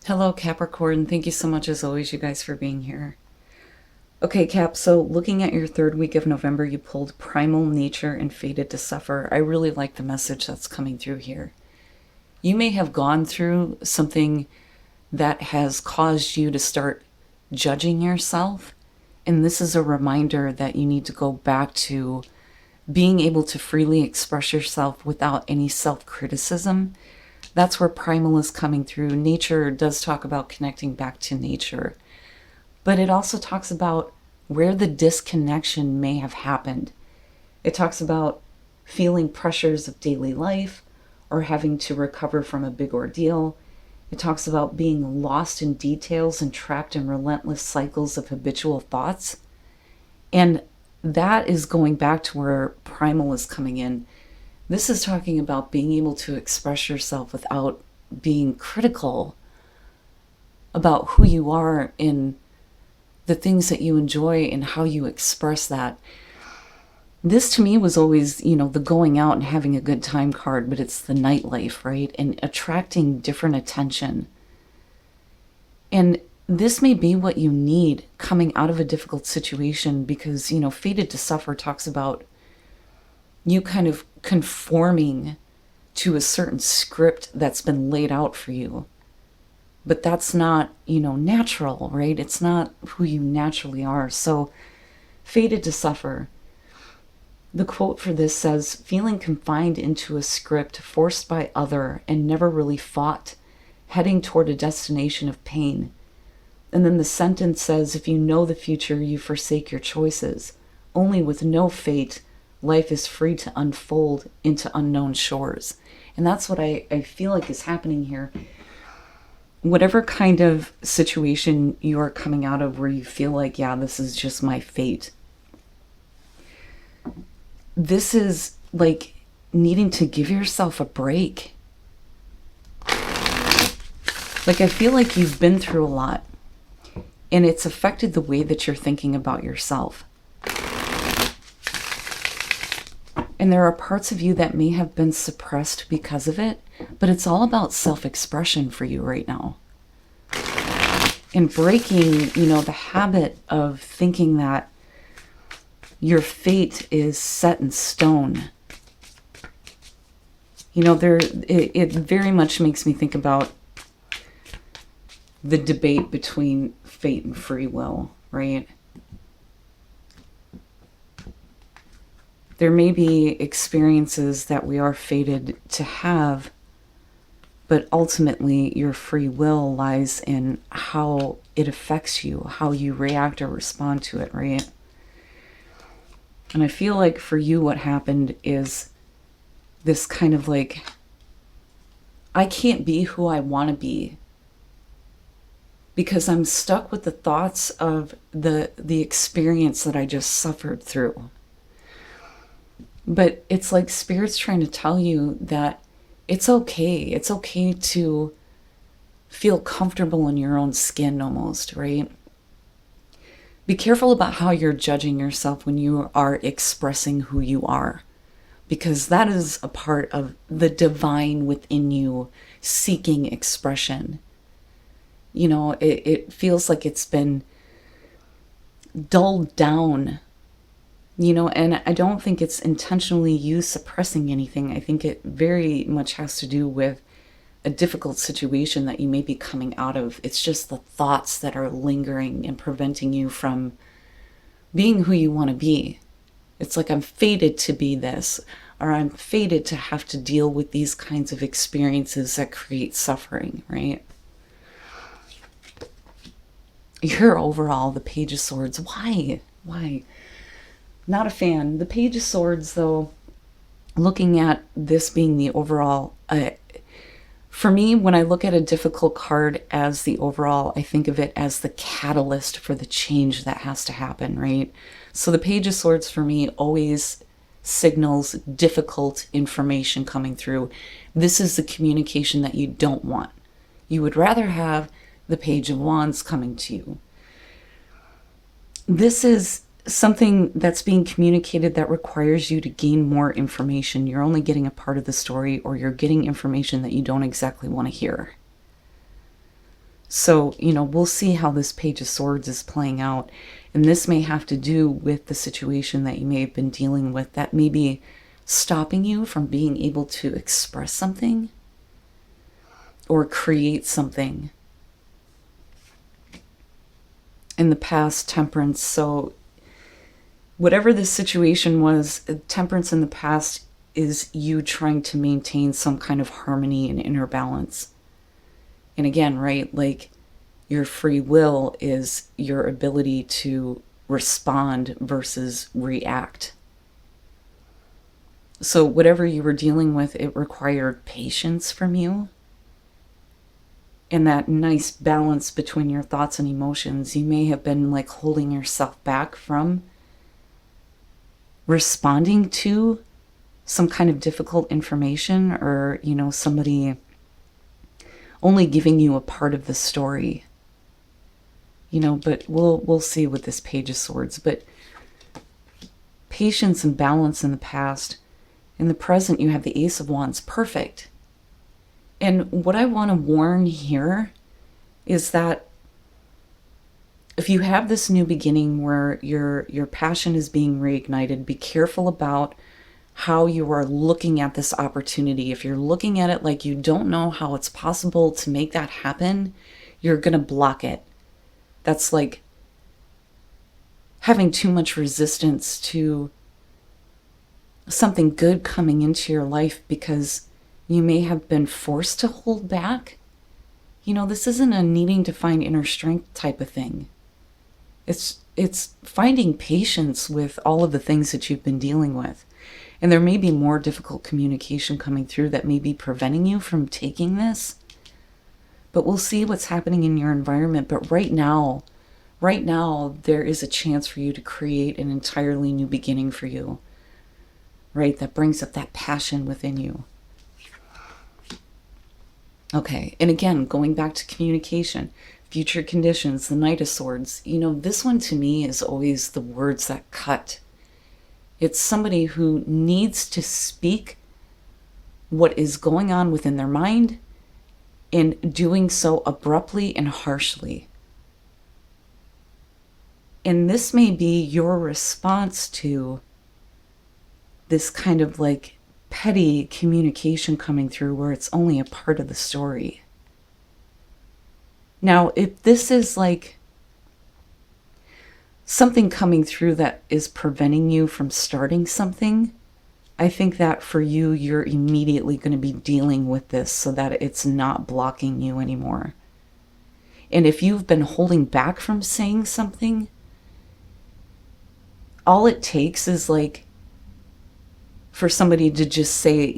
Hello, Capricorn. Thank you so much, as always, you guys, for being here. Okay, Cap, so looking at your third week of November, you pulled Primal Nature and Fated to Suffer. I really like the message that's coming through here. You may have gone through something that has caused you to start judging yourself, and this is a reminder that you need to go back to being able to freely express yourself without any self-criticism. That's where primal is coming through. Nature does talk about connecting back to nature, but it also talks about where the disconnection may have happened. It talks about feeling pressures of daily life or having to recover from a big ordeal. It talks about being lost in details and trapped in relentless cycles of habitual thoughts. And that is going back to where primal is coming in. This is talking about being able to express yourself without being critical about who you are in the things that you enjoy and how you express that. This to me was always, the going out and having a good time card, but it's the nightlife, right? And attracting different attention. And this may be what you need coming out of a difficult situation because, Fated to Suffer talks about you kind of conforming to a certain script that's been laid out for you. But that's not, natural, right? It's not who you naturally are. So, Fated to Suffer. The quote for this says, feeling confined into a script forced by other and never really fought, heading toward a destination of pain. And then the sentence says, if you know the future, you forsake your choices. Only with no fate, life is free to unfold into unknown shores. And that's what I feel like is happening here. Whatever kind of situation you are coming out of where you feel like, yeah, this is just my fate. This is like needing to give yourself a break. Like, I feel like you've been through a lot and it's affected the way that you're thinking about yourself. And there are parts of you that may have been suppressed because of it, but it's all about self-expression for you right now. And breaking, the habit of thinking that your fate is set in stone. It very much makes me think about the debate between fate and free will, right? There may be experiences that we are fated to have, but ultimately your free will lies in how it affects you, how you react or respond to it, right? And I feel like for you what happened is this kind of like, I can't be who I want to be because I'm stuck with the thoughts of the experience that I just suffered through. But it's like Spirit's trying to tell you that it's okay. It's okay to feel comfortable in your own skin almost, right? Be careful about how you're judging yourself when you are expressing who you are, because that is a part of the divine within you seeking expression. It feels like it's been dulled down. And I don't think it's intentionally you suppressing anything. I think it very much has to do with a difficult situation that you may be coming out of. It's just the thoughts that are lingering and preventing you from being who you want to be. It's like, I'm fated to be this, or I'm fated to have to deal with these kinds of experiences that create suffering, right? You're overall the Page of Swords. Why? Not a fan. The Page of Swords, though, looking at this being the overall, for me, when I look at a difficult card as the overall, I think of it as the catalyst for the change that has to happen, right? So the Page of Swords for me always signals difficult information coming through. This is the communication that you don't want. You would rather have the Page of Wands coming to you. This is something that's being communicated that requires you to gain more information. You're only getting a part of the story, or you're getting information that you don't exactly want to hear. So, we'll see how this Page of Swords is playing out. And this may have to do with the situation that you may have been dealing with that may be stopping you from being able to express something or create something in the past. Temperance. So whatever this situation was, Temperance in the past is you trying to maintain some kind of harmony and inner balance. And again, right, like your free will is your ability to respond versus react. So whatever you were dealing with, it required patience from you. And that nice balance between your thoughts and emotions. You may have been like holding yourself back from responding to some kind of difficult information, or, somebody only giving you a part of the story. But we'll see with this Page of Swords. But patience and balance in the past. In the present, you have the Ace of Wands. Perfect. And what I want to warn here is that if you have this new beginning where your passion is being reignited, be careful about how you are looking at this opportunity. If you're looking at it like you don't know how it's possible to make that happen, you're going to block it. That's like having too much resistance to something good coming into your life because you may have been forced to hold back. This isn't a needing to find inner strength type of thing. It's finding patience with all of the things that you've been dealing with. And there may be more difficult communication coming through that may be preventing you from taking this. But we'll see what's happening in your environment. But right now, there is a chance for you to create an entirely new beginning for you. Right? That brings up that passion within you. Okay. And again, going back to communication, future conditions, the Knight of Swords. This one to me is always the words that cut. It's somebody who needs to speak what is going on within their mind and doing so abruptly and harshly. And this may be your response to this kind of like petty communication coming through where it's only a part of the story. Now, if this is like something coming through that is preventing you from starting something, I think that for you, you're immediately going to be dealing with this so that it's not blocking you anymore. And if you've been holding back from saying something, all it takes is like for somebody to just say,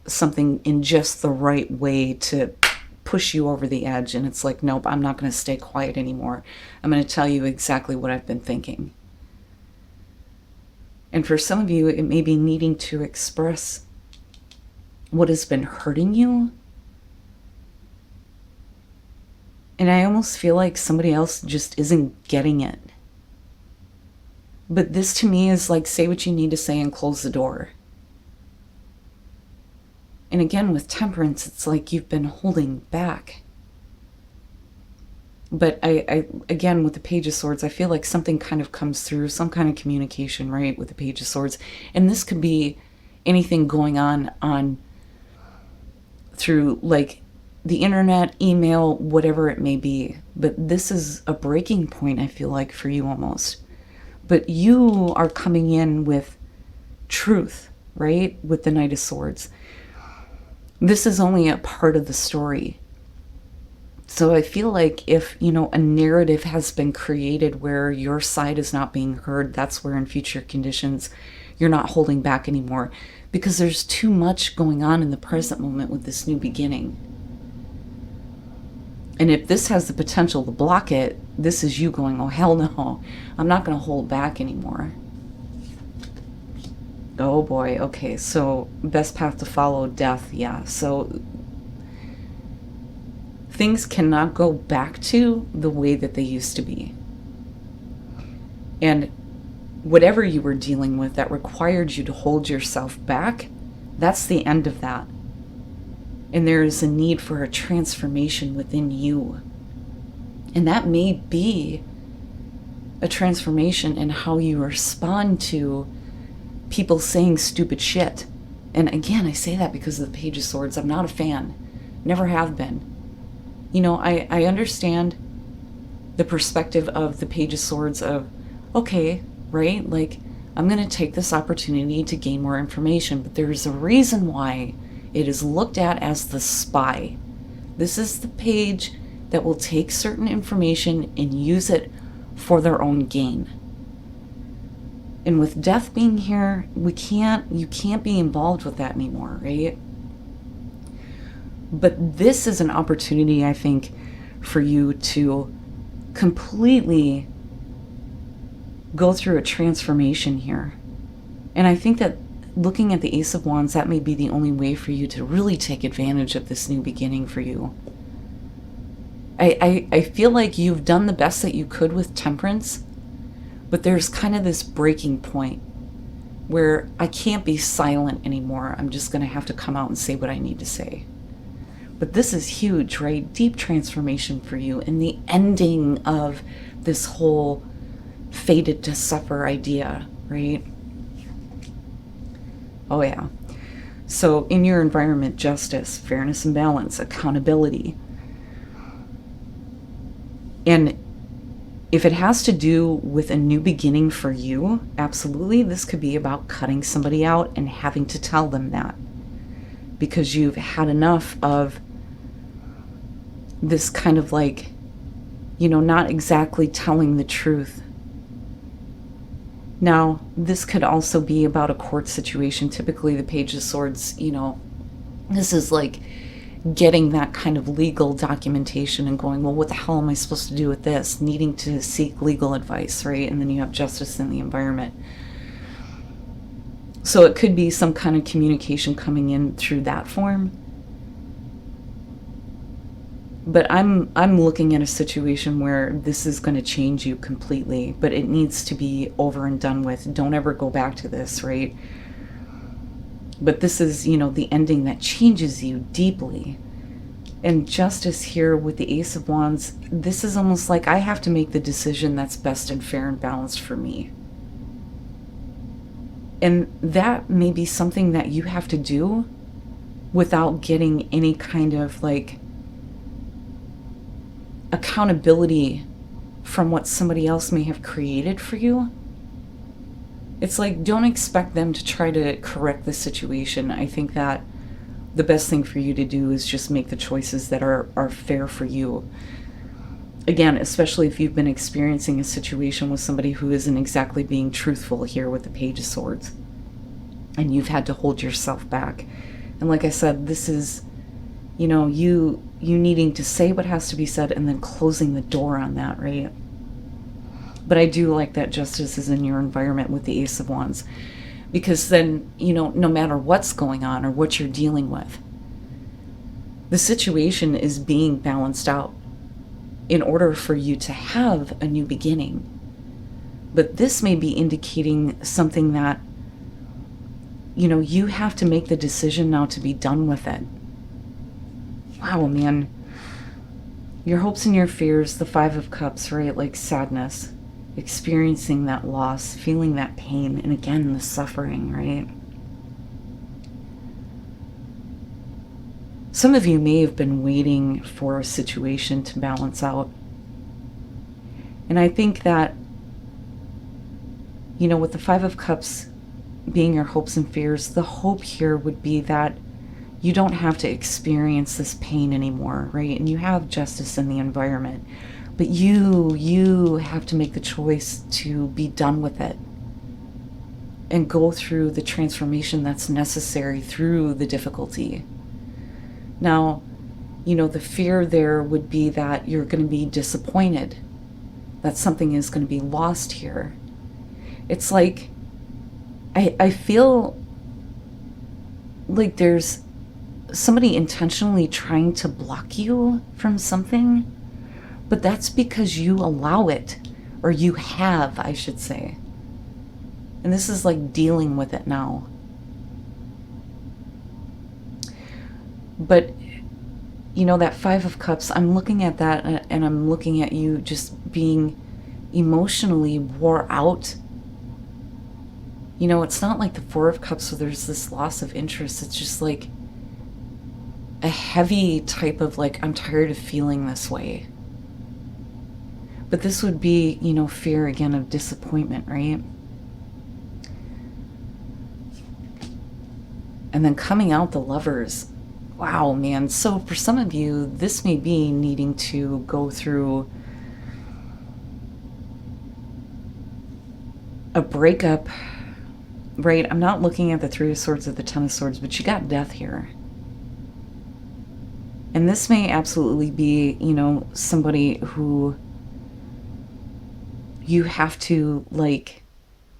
something in just the right way to push you over the edge. And it's like, nope, I'm not going to stay quiet anymore. I'm going to tell you exactly what I've been thinking. And for some of you, it may be needing to express what has been hurting you. And I almost feel like somebody else just isn't getting it. But this to me is like, say what you need to say and close the door. And again, with Temperance, it's like you've been holding back. But I again, with the Page of Swords, I feel like something kind of comes through, some kind of communication, right, with the Page of Swords. And this could be anything going on through like the internet, email, whatever it may be. But this is a breaking point, I feel like, for you almost. But you are coming in with truth, right, with the Knight of Swords. This is only a part of the story. So I feel like if, a narrative has been created where your side is not being heard, that's where in future conditions, you're not holding back anymore. Because there's too much going on in the present moment with this new beginning. And if this has the potential to block it, this is you going, oh, hell no, I'm not going to hold back anymore. Oh boy, okay, so best path to follow, death, yeah. So things cannot go back to the way that they used to be. And whatever you were dealing with that required you to hold yourself back, that's the end of that. And there is a need for a transformation within you. And that may be a transformation in how you respond to people saying stupid shit. And again, I say that because of the Page of Swords. I'm not a fan. Never have been. You know, I understand the perspective of the Page of Swords of, okay, right? Like, I'm going to take this opportunity to gain more information. But there's a reason why it is looked at as the spy. This is the page that will take certain information and use it for their own gain. And with death being here, you can't be involved with that anymore, right? But this is an opportunity, I think, for you to completely go through a transformation here. And I think that looking at the Ace of Wands, that may be the only way for you to really take advantage of this new beginning for you. I feel like you've done the best that you could with Temperance, but there's kind of this breaking point where I can't be silent anymore. I'm just going to have to come out and say what I need to say. But this is huge, right? Deep transformation for you, and the ending of this whole fated to suffer idea, right? Oh yeah. So in your environment, justice, fairness and balance, accountability. And if it has to do with a new beginning for you, absolutely, this could be about cutting somebody out and having to tell them that. Because you've had enough of this kind of like, you know, not exactly telling the truth. Now, this could also be about a court situation. Typically, the Page of Swords, you know, this is like getting that kind of legal documentation and going, well, what the hell am I supposed to do with this? Needing to seek legal advice, right? And then you have justice in the environment. So it could be some kind of communication coming in through that form. But I'm looking at a situation where this is going to change you completely, but it needs to be over and done with. Don't ever go back to this, right? But this is, you know, the ending that changes you deeply. And justice here with the Ace of Wands, this is almost like I have to make the decision that's best and fair and balanced for me. And that may be something that you have to do without getting any kind of like accountability from what somebody else may have created for you. It's like, don't expect them to try to correct the situation. I think that the best thing for you to do is just make the choices that are fair for you. Again, especially if you've been experiencing a situation with somebody who isn't exactly being truthful here with the Page of Swords, and you've had to hold yourself back. And like I said, this is, you know, you needing to say what has to be said and then closing the door on that, right? But I do like that justice is in your environment with the Ace of Wands, because then, you know, no matter what's going on or what you're dealing with, the situation is being balanced out in order for you to have a new beginning. But this may be indicating something that, you know, you have to make the decision now to be done with it. Wow, man. Your hopes and your fears, the Five of Cups, right? Like sadness, experiencing that loss, feeling that pain, and again, the suffering, right? Some of you may have been waiting for a situation to balance out. And I think that, you know, with the Five of Cups being your hopes and fears, the hope here would be that you don't have to experience this pain anymore, right? And you have justice in the environment, but you have to make the choice to be done with it and go through the transformation that's necessary through the difficulty. Now, you know, the fear there would be that you're going to be disappointed, that something is going to be lost here. It's like, I feel like there's somebody intentionally trying to block you from something, but that's because you allow it, or you have, I should say. And this is like dealing with it now. But you know, that Five of Cups, I'm looking at that and I'm looking at you just being emotionally wore out. You know, it's not like the Four of Cups where there's this loss of interest. It's just like a heavy type of like, I'm tired of feeling this way. But this would be, you know, fear again of disappointment, right? And then coming out the Lovers. Wow, man. So for some of you, this may be needing to go through a breakup, right? I'm not looking at the Three of Swords or the Ten of Swords, but you got death here. And this may absolutely be, you know, somebody who you have to like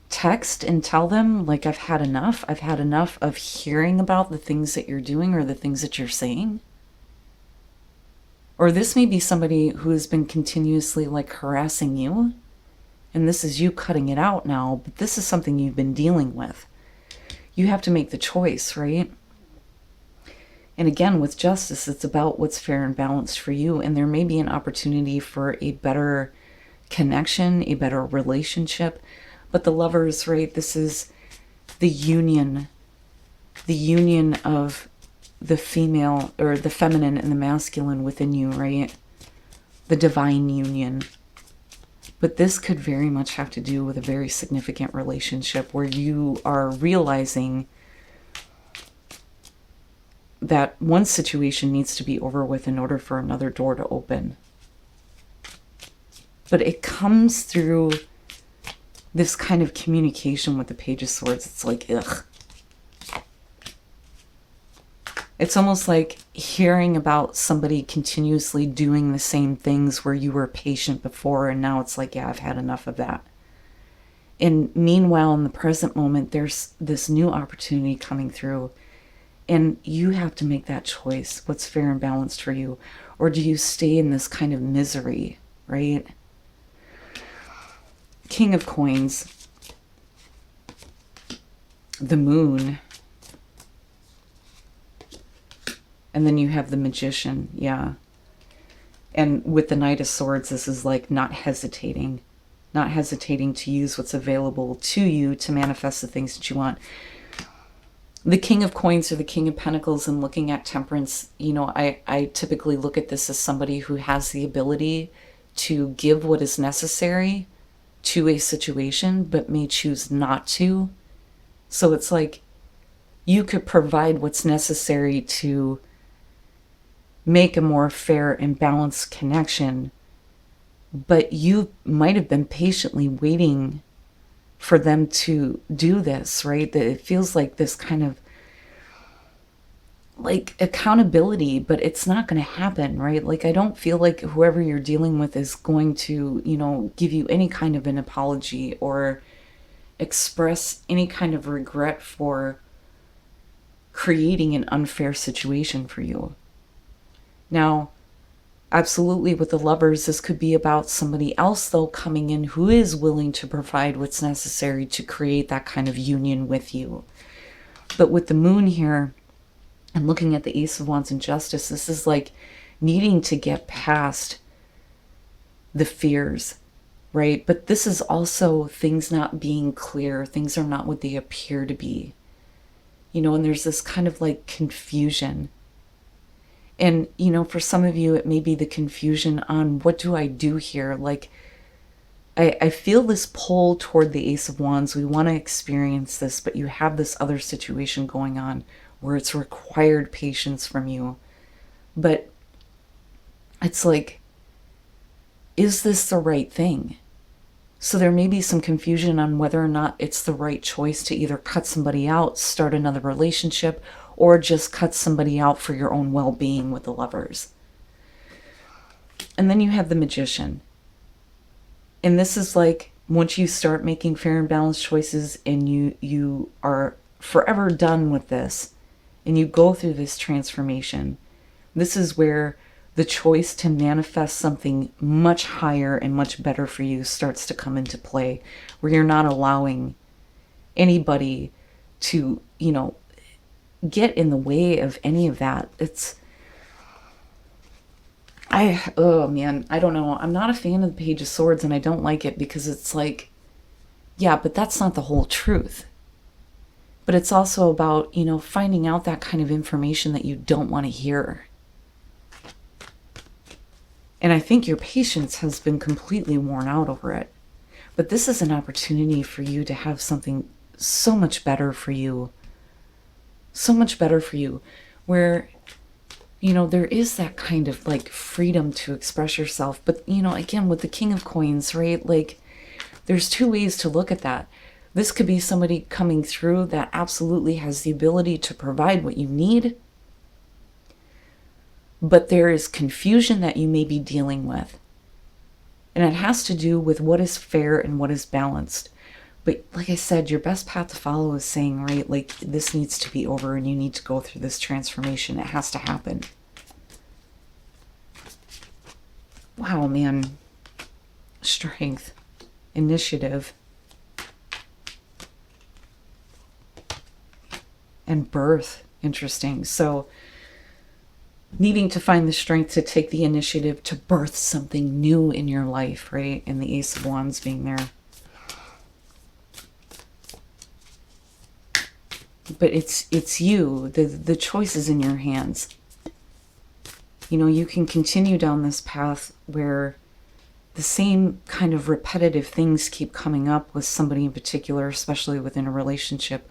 text and tell them, like, I've had enough. I've had enough of hearing about the things that you're doing or the things that you're saying. Or this may be somebody who has been continuously like harassing you. And this is you cutting it out now, but this is something you've been dealing with. You have to make the choice, right? And again, with justice, it's about what's fair and balanced for you. And there may be an opportunity for a better connection, a better relationship. But the Lovers, right, this is the union of the female or the feminine and the masculine within you, right? The divine union. But this could very much have to do with a very significant relationship where you are realizing that one situation needs to be over with in order for another door to open. But it comes through this kind of communication with the Page of Swords. It's like, ugh. It's almost like hearing about somebody continuously doing the same things where you were patient before, and now it's like, yeah, I've had enough of that. And meanwhile, in the present moment, there's this new opportunity coming through, and you have to make that choice. What's fair and balanced for you? Or do you stay in this kind of misery, right? King of Coins, the Moon, and then you have the Magician, yeah. And with the Knight of Swords, this is like not hesitating to use what's available to you to manifest the things that you want. The King of Coins or the King of Pentacles, and looking at Temperance, you know, I typically look at this as somebody who has the ability to give what is necessary to a situation, but may choose not to. So it's like you could provide what's necessary to make a more fair and balanced connection, but you might have been patiently waiting for them to do this, right? That it feels like this kind of like accountability, but it's not going to happen, right? Like, I don't feel like whoever you're dealing with is going to, you know, give you any kind of an apology or express any kind of regret for creating an unfair situation for you. Now, absolutely with the Lovers, this could be about somebody else, though, coming in who is willing to provide what's necessary to create that kind of union with you. But with the Moon here, and looking at the Ace of Wands and Justice, this is like needing to get past the fears, right? But this is also things not being clear. Things are not what they appear to be. You know, and there's this kind of like confusion. And, you know, for some of you, it may be the confusion on what do I do here? Like, I feel this pull toward the Ace of Wands. We want to experience this, but you have this other situation going on where it's required patience from you. But it's like, is this the right thing? So there may be some confusion on whether or not it's the right choice to either cut somebody out, start another relationship, or just cut somebody out for your own well-being with the Lovers. And then you have the Magician. And this is like, once you start making fair and balanced choices and you are forever done with this, and you go through this transformation, this is where the choice to manifest something much higher and much better for you starts to come into play, where you're not allowing anybody to, you know, get in the way of any of that. It's oh man, I don't know. I'm not a fan of the Page of Swords, and I don't like it because it's like, yeah, but that's not the whole truth. But it's also about, you know, finding out that kind of information that you don't want to hear. And I think your patience has been completely worn out over it. But this is an opportunity for you to have something so much better for you. So much better for you. Where, you know, there is that kind of like freedom to express yourself. But, you know, again, with the King of Coins, right? Like, there's two ways to look at that. This could be somebody coming through that absolutely has the ability to provide what you need. But there is confusion that you may be dealing with. And it has to do with what is fair and what is balanced. But like I said, your best path to follow is saying, right, like this needs to be over and you need to go through this transformation. It has to happen. Wow, man. Strength. Initiative. And birth. Interesting. So needing to find the strength to take the initiative to birth something new in your life, right? And the Ace of Wands being there. But it's you. The choice is in your hands. You know, you can continue down this path where the same kind of repetitive things keep coming up with somebody in particular, especially within a relationship,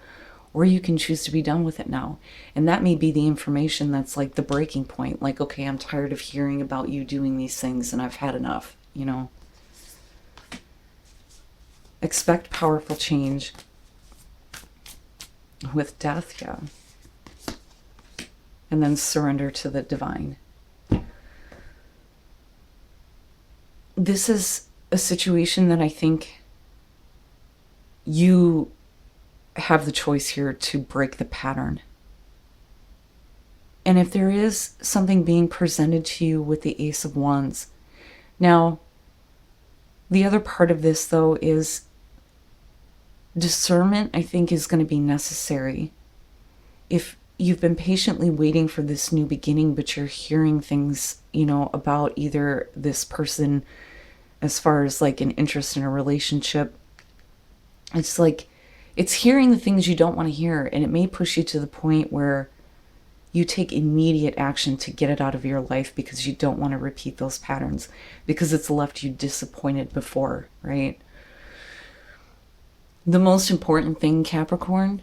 or you can choose to be done with it now. And that may be the information that's like the breaking point. Like, okay, I'm tired of hearing about you doing these things and I've had enough, you know. Expect powerful change. With death, yeah. And then surrender to the divine. This is a situation that I think you have the choice here to break the pattern. And if there is something being presented to you with the Ace of Wands, now, the other part of this, though, is discernment, I think, is going to be necessary. If you've been patiently waiting for this new beginning, but you're hearing things, you know, about either this person as far as like an interest in a relationship, it's like, it's hearing the things you don't want to hear, and it may push you to the point where you take immediate action to get it out of your life because you don't want to repeat those patterns, because it's left you disappointed before, right? The most important thing, Capricorn,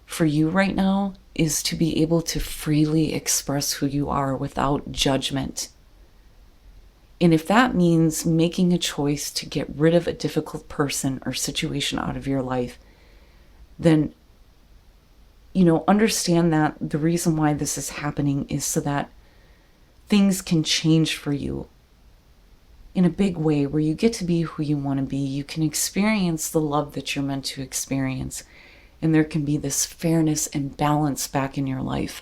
for you right now is to be able to freely express who you are without judgment. And if that means making a choice to get rid of a difficult person or situation out of your life, then, you know, understand that the reason why this is happening is so that things can change for you in a big way, where you get to be who you want to be. You can experience the love that you're meant to experience. And there can be this fairness and balance back in your life.